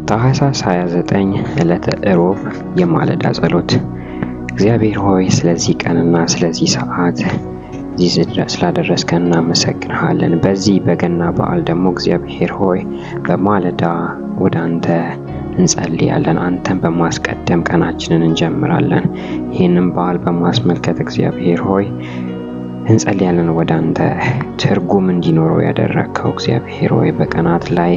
ታኅሳስ 29 ዕለተ ዕሮብ የማለዳ ጸሎት። እግዚአብሔር ሆይ ስለዚህ ቀንና ስለዚህ ሰዓት ስላደረስከን እናመሰግንሃለን። በዚህ በገና በዓል ደግሞ እግዚአብሔር ሆይ በማለዳ ወደ አንተ እንጸልያለን። አንተን በማስቀደም ቀናችንን እንጀምራለን። ይህንን በዓል በማስመልከት እግዚአብሔር ሆይ እንጸልያለን። ወደ አንተ ትርጉም እንዲኖረው ያደረግከው እግዚአብሔር ሆይ በቀናት ላይ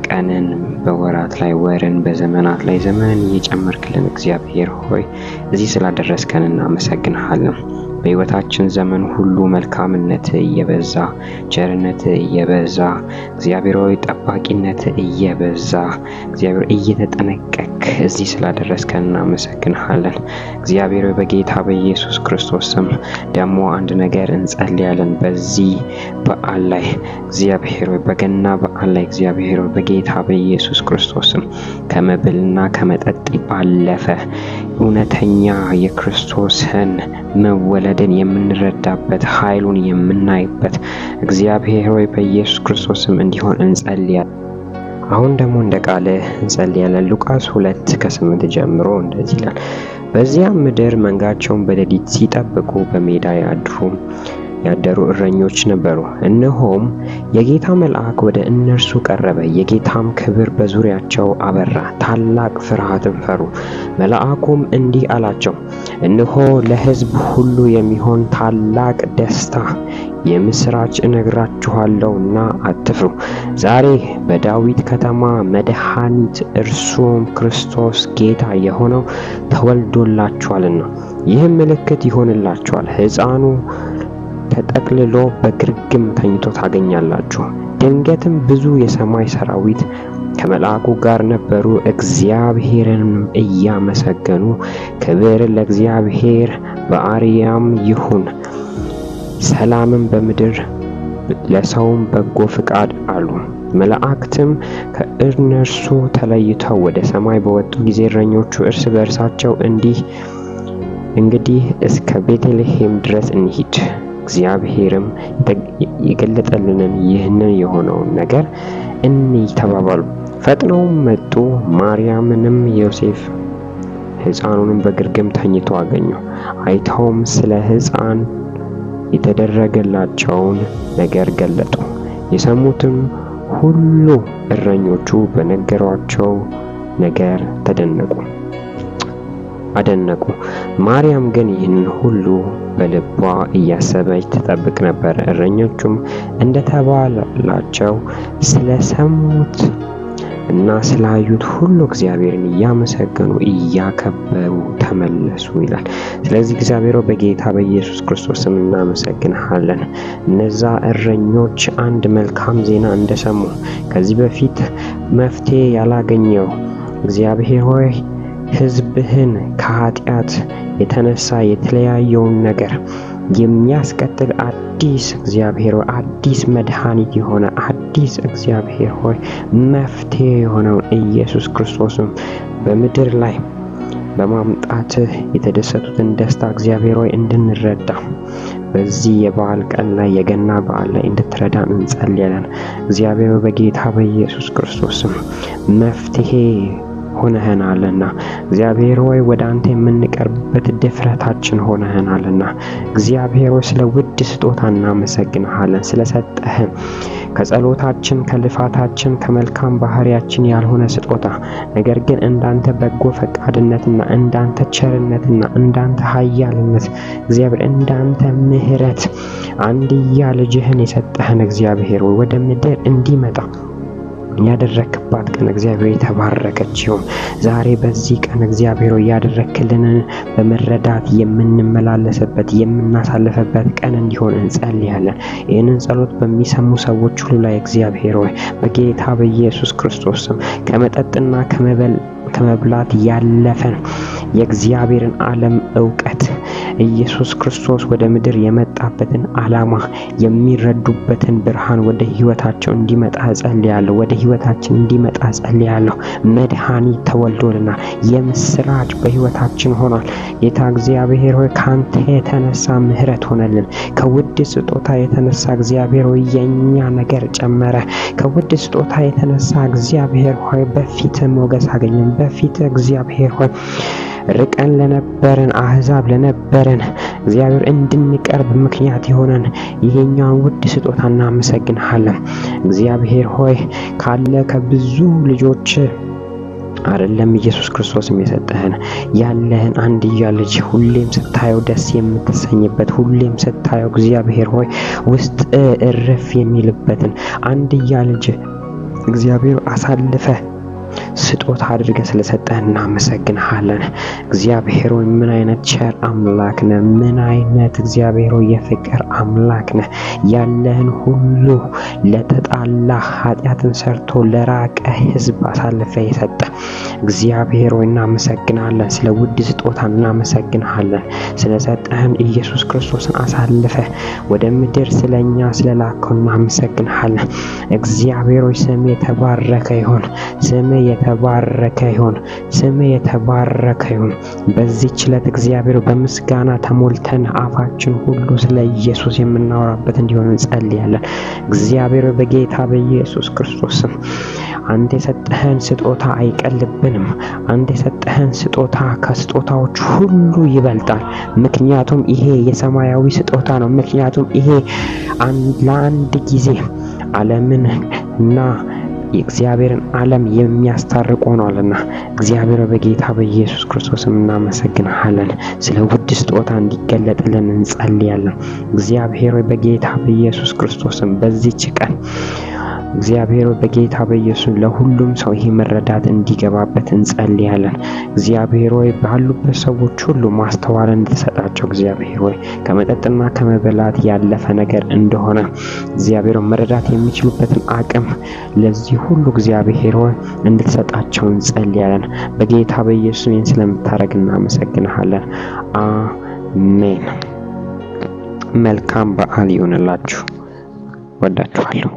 ቀንን፣ በወራት ላይ ወርን፣ በዘመናት ላይ ዘመንን እየጨመርክልን እግዚአብሔር ሆይ እዚህ ስላደረስከን እናመሰግንሃለን። በሕይወታችን ዘመን ሁሉ መልካምነት እየበዛ ቸርነት እየበዛ እግዚአብሔር ሆይ ጠባቂነት እየበዛ እግዚአብሔር እየተጠነቀቅ እዚህ ስላደረስከን እናመሰግንሃለን። እግዚአብሔር ሆይ በጌታ በኢየሱስ ክርስቶስ ስም ደግሞ አንድ ነገር እንጸልያለን። በዚህ በዓል ላይ እግዚአብሔር ሆይ በገና በዓል ላይ እግዚአብሔር ሆይ በጌታ በኢየሱስ ክርስቶስ ስም ከመብልና ከመጠጥ ባለፈ እውነተኛ የክርስቶስን መወለድን የምንረዳበት ኃይሉን የምናይበት እግዚአብሔር ሆይ በኢየሱስ ክርስቶስ ስም እንዲሆን እንጸልያለን። አሁን ደግሞ እንደ ቃልህ እንጸልያለን። ሉቃስ 2:8 ጀምሮ እንደዚህ ይላል። በዚያም ምድር መንጋቸውን በሌሊት ሲጠብቁ በሜዳ ያደሩ እረኞች ነበሩ። እነሆም የጌታ መልአክ ወደ እነርሱ ቀረበ፣ የጌታም ክብር በዙሪያቸው አበራ፣ ታላቅ ፍርሃትም ፈሩ። መልአኩም እንዲህ አላቸው፣ እነሆ ለሕዝብ ሁሉ የሚሆን ታላቅ ደስታ የምስራች እነግራችኋለሁና አትፍሩ። ዛሬ በዳዊት ከተማ መድኃኒት እርሱም ክርስቶስ ጌታ የሆነው ተወልዶላችኋልና። ይህም ምልክት ይሆንላችኋል፣ ሕፃኑ ተጠቅልሎ በግርግም ተኝቶ ታገኛላችሁ። ድንገትም ብዙ የሰማይ ሰራዊት ከመልአኩ ጋር ነበሩ፣ እግዚአብሔርንም እያመሰገኑ ክብር ለእግዚአብሔር በአርያም ይሁን፣ ሰላምም በምድር ለሰውም በጎ ፍቃድ አሉ። መላእክትም ከእነርሱ ተለይተው ወደ ሰማይ በወጡ ጊዜ እረኞቹ እርስ በርሳቸው እንግዲህ እስከ ቤተልሔም ድረስ እንሂድ፣ እግዚአብሔርም የገለጠልንን ይህንን የሆነውን ነገር እንይ ተባባሉ። ፈጥነውም መጡ፣ ማርያምንም ዮሴፍ ሕፃኑንም በግርግም ተኝቶ አገኙ። አይተውም ስለ ሕፃን የተደረገላቸውን ነገር ገለጡ። የሰሙትም ሁሉ እረኞቹ በነገሯቸው ነገር አደነቁ። ማርያም ግን ይህንን ሁሉ በልቧ እያሰበች ትጠብቅ ነበር። እረኞቹም እንደተባላቸው ስለሰሙት እና ስላዩት ሁሉ እግዚአብሔርን እያመሰገኑ እያከበሩ ተመለሱ ይላል። ስለዚህ እግዚአብሔር በጌታ በኢየሱስ ክርስቶስ ስም እናመሰግንሃለን። እነዛ እረኞች አንድ መልካም ዜና እንደሰሙ ከዚህ በፊት መፍትሄ ያላገኘው እግዚአብሔር ሆይ ሕዝብህን ከኃጢአት የተነሳ የተለያየውን ነገር የሚያስቀጥል አዲስ እግዚአብሔር ሆይ አዲስ መድኃኒት የሆነ አዲስ እግዚአብሔር ሆይ መፍትሄ የሆነውን ኢየሱስ ክርስቶስን በምድር ላይ በማምጣትህ የተደሰቱትን ደስታ እግዚአብሔር ሆይ እንድንረዳ በዚህ የበዓል ቀን ላይ የገና በዓል ላይ እንድትረዳን እንጸልያለን። እግዚአብሔር በጌታ በኢየሱስ ክርስቶስም መፍትሄ ሆነህናልና እግዚአብሔር ሆይ ወደ አንተ የምንቀርብበት ድፍረታችን ሆነህናልና እግዚአብሔር ሆይ ስለ ውድ ስጦታ እናመሰግንሃለን። ስለሰጠህን ከጸሎታችን ከልፋታችን ከመልካም ባህሪያችን ያልሆነ ስጦታ ነገር ግን እንዳንተ በጎ ፈቃድነትና እንዳንተ ቸርነትና እንዳንተ ኃያልነት እግዚአብሔር እንዳንተ ምሕረት አንድያ ልጅህን የሰጠህን እግዚአብሔር ሆይ ወደ ምድር እንዲመጣ ያደረክባት ቀን እግዚአብሔር የተባረከች ይሁን። ዛሬ በዚህ ቀን እግዚአብሔር ያደረክልንን በመረዳት የምንመላለስበት የምናሳልፈበት ቀን እንዲሆን እንጸልያለን። ይህንን ጸሎት በሚሰሙ ሰዎች ሁሉ ላይ እግዚአብሔር ሆይ በጌታ በኢየሱስ ክርስቶስ ስም ከመጠጥና ከመብላት ያለፈን የእግዚአብሔርን ዓለም ዕውቀት ኢየሱስ ክርስቶስ ወደ ምድር የመጣበትን ዓላማ የሚረዱበትን ብርሃን ወደ ህይወታቸው እንዲመጣ ጸልያለሁ። ወደ ህይወታችን እንዲመጣ ጸልያለሁ። መድኃኒት ተወልዶልናል። የምስራች በህይወታችን ሆኗል። ጌታ እግዚአብሔር ሆይ ካንተ የተነሳ ምህረት ሆነልን። ከውድ ስጦታ የተነሳ እግዚአብሔር ሆይ የኛ ነገር ጨመረ። ከውድ ስጦታ የተነሳ እግዚአብሔር ሆይ በፊት ሞገስ አገኘን። በፊት እግዚአብሔር ሆይ ርቀን ለነበረን አህዛብ ለነበረን እግዚአብሔር እንድንቀርብ ምክንያት የሆነን ይሄኛውን ውድ ስጦታ እናመሰግንሃለን። እግዚአብሔር ሆይ ካለ ከብዙ ልጆች አይደለም ኢየሱስ ክርስቶስም የሰጠህን ያለህን አንድያ ልጅ ሁሌም ስታየው ደስ የምትሰኝበት ሁሌም ስታየው እግዚአብሔር ሆይ ውስጥ እረፍ የሚልበትን አንድያ ልጅ እግዚአብሔር አሳልፈ ስጦታ አድርገህ ስለሰጠህን እናመሰግንሃለን። እግዚአብሔር ሆይ ምን አይነት ቸር አምላክ ነህ! ምን አይነት እግዚአብሔር ሆይ የፍቅር አምላክ ነህ! ያለህን ሁሉ ለተጣላ ኃጢአትን ሰርቶ ለራቀ ሕዝብ አሳልፈ የሰጠ እግዚአብሔር ሆይ እናመሰግናለን። ስለ ውድ ስጦታ እናመሰግንሃለን። ስለሰጠህን ኢየሱስ ክርስቶስን አሳልፈ ወደ ምድር ስለኛ ስለላከው እናመሰግንሃለን። እግዚአብሔር ሆይ ስም የተባረከ ይሁን። ስም የተባረከ ይሁን። ስም የተባረከ ይሁን። በዚህች ዕለት እግዚአብሔር በምስጋና ተሞልተን አፋችን ሁሉ ስለ ኢየሱስ የምናወራበት እንዲሆን እንጸልያለን። እግዚአብሔር በጌታ በኢየሱስ ክርስቶስ ስም አንተ የሰጠህን ስጦታ አይቀልብንም። አንተ የሰጠህን ስጦታ ከስጦታዎች ሁሉ ይበልጣል። ምክንያቱም ይሄ የሰማያዊ ስጦታ ነው። ምክንያቱም ይሄ ለአንድ ጊዜ ዓለምን እና የእግዚአብሔርን ዓለም የሚያስታርቅ ሆኗልና እግዚአብሔር በጌታ በኢየሱስ ክርስቶስም እናመሰግንሃለን። ስለ ውድ ስጦታ እንዲገለጥልን እንጸልያለን። እግዚአብሔር በጌታ በኢየሱስ ክርስቶስም በዚህች ቀን እግዚአብሔር በጌታ በኢየሱስ ለሁሉም ሰው ይሄ መረዳት እንዲገባበት እንጸልያለን። እግዚአብሔር ሆይ ባሉበት ሰዎች ሁሉ ማስተዋልን እንድትሰጣቸው እግዚአብሔር ሆይ ከመጠጥና ከመበላት ያለፈ ነገር እንደሆነ እግዚአብሔር መረዳት የሚችሉበትን አቅም ለዚህ ሁሉ እግዚአብሔር ሆይ እንድትሰጣቸው እንጸልያለን። በጌታ በኢየሱስ ይህን ስለምታደርግ እናመሰግንሃለን። አሜን። መልካም በዓል ይሁንላችሁ። ወዳችኋለሁ።